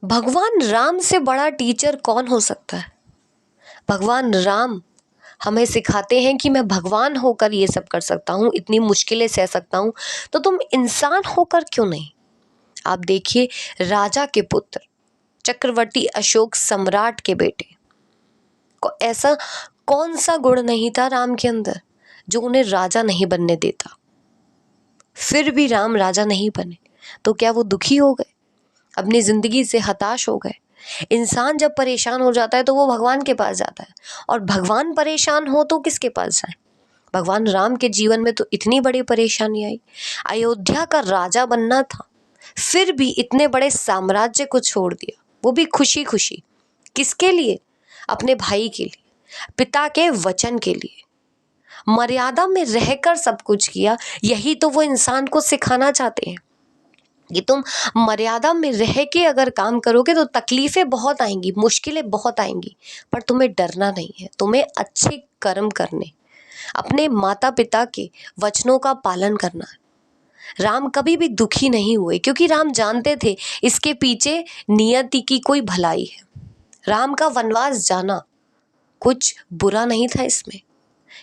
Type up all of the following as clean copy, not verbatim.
भगवान राम से बड़ा टीचर कौन हो सकता है। भगवान राम हमें सिखाते हैं कि मैं भगवान होकर ये सब कर सकता हूँ, इतनी मुश्किलें सह सकता हूँ, तो तुम इंसान होकर क्यों नहीं। आप देखिए, राजा के पुत्र, चक्रवर्ती अशोक सम्राट के बेटे को ऐसा कौन सा गुण नहीं था राम के अंदर जो उन्हें राजा नहीं बनने देता। फिर भी राम राजा नहीं बने, तो क्या वो दुखी हो गए, अपनी जिंदगी से हताश हो गए। इंसान जब परेशान हो जाता है तो वो भगवान के पास जाता है, और भगवान परेशान हो तो किसके पास जाए। भगवान राम के जीवन में तो इतनी बड़ी परेशानी आई, अयोध्या का राजा बनना था, फिर भी इतने बड़े साम्राज्य को छोड़ दिया, वो भी खुशी खुशी। किसके लिए? अपने भाई के लिए, पिता के वचन के लिए। मर्यादा में रहकर सब कुछ किया। यही तो वो इंसान को सिखाना चाहते हैं कि तुम मर्यादा में रह के अगर काम करोगे तो तकलीफें बहुत आएंगी, मुश्किलें बहुत आएंगी, पर तुम्हें डरना नहीं है, तुम्हें अच्छे कर्म करने, अपने माता पिता के वचनों का पालन करना है। राम कभी भी दुखी नहीं हुए, क्योंकि राम जानते थे इसके पीछे नियति की कोई भलाई है। राम का वनवास जाना कुछ बुरा नहीं था इसमें,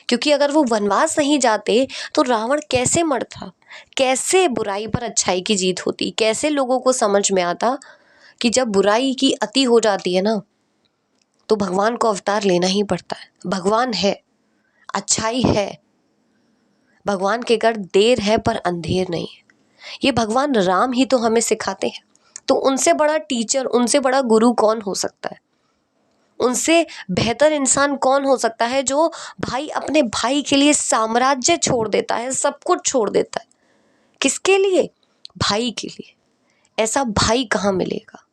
क्योंकि अगर वो वनवास नहीं जाते तो रावण कैसे मरता, कैसे बुराई पर अच्छाई की जीत होती, कैसे लोगों को समझ में आता कि जब बुराई की अति हो जाती है ना, तो भगवान को अवतार लेना ही पड़ता है। भगवान है, अच्छाई है, भगवान के घर देर है पर अंधेर नहीं है। ये भगवान राम ही तो हमें सिखाते हैं। तो उनसे बड़ा टीचर, उनसे बड़ा गुरु कौन हो सकता है, उनसे बेहतर इंसान कौन हो सकता है जो भाई अपने भाई के लिए साम्राज्य छोड़ देता है, सब कुछ छोड़ देता है। किसके लिए? भाई के लिए। ऐसा भाई कहाँ मिलेगा,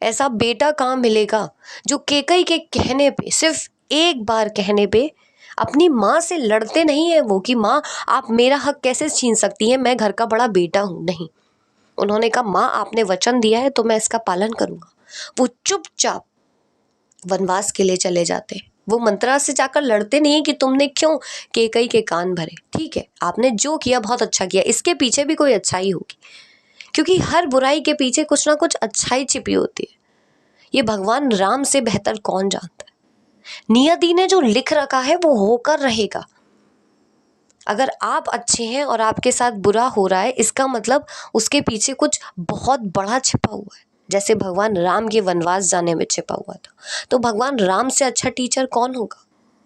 ऐसा बेटा कहाँ मिलेगा जो केकई के कहने पे, सिर्फ एक बार कहने पे, अपनी माँ से लड़ते नहीं है वो कि माँ आप मेरा हक कैसे छीन सकती हैं, मैं घर का बड़ा बेटा हूँ। नहीं, उन्होंने कहा माँ आपने वचन दिया है तो मैं इसका पालन करूँगा। वो चुपचाप वनवास के लिए चले जाते हैं। वो मंत्रा से जाकर लड़ते नहीं कि तुमने क्यों केकई के कान भरे। ठीक है, आपने जो किया बहुत अच्छा किया, इसके पीछे भी कोई अच्छाई होगी, क्योंकि हर बुराई के पीछे कुछ ना कुछ अच्छाई छिपी होती है। ये भगवान राम से बेहतर कौन जानता है। नियति ने जो लिख रखा है वो होकर रहेगा। अगर आप अच्छे हैं और आपके साथ बुरा हो रहा है, इसका मतलब उसके पीछे कुछ बहुत बड़ा छिपा हुआ है, जैसे भगवान राम के वनवास जाने में छिपा हुआ था। तो भगवान राम से अच्छा टीचर कौन होगा।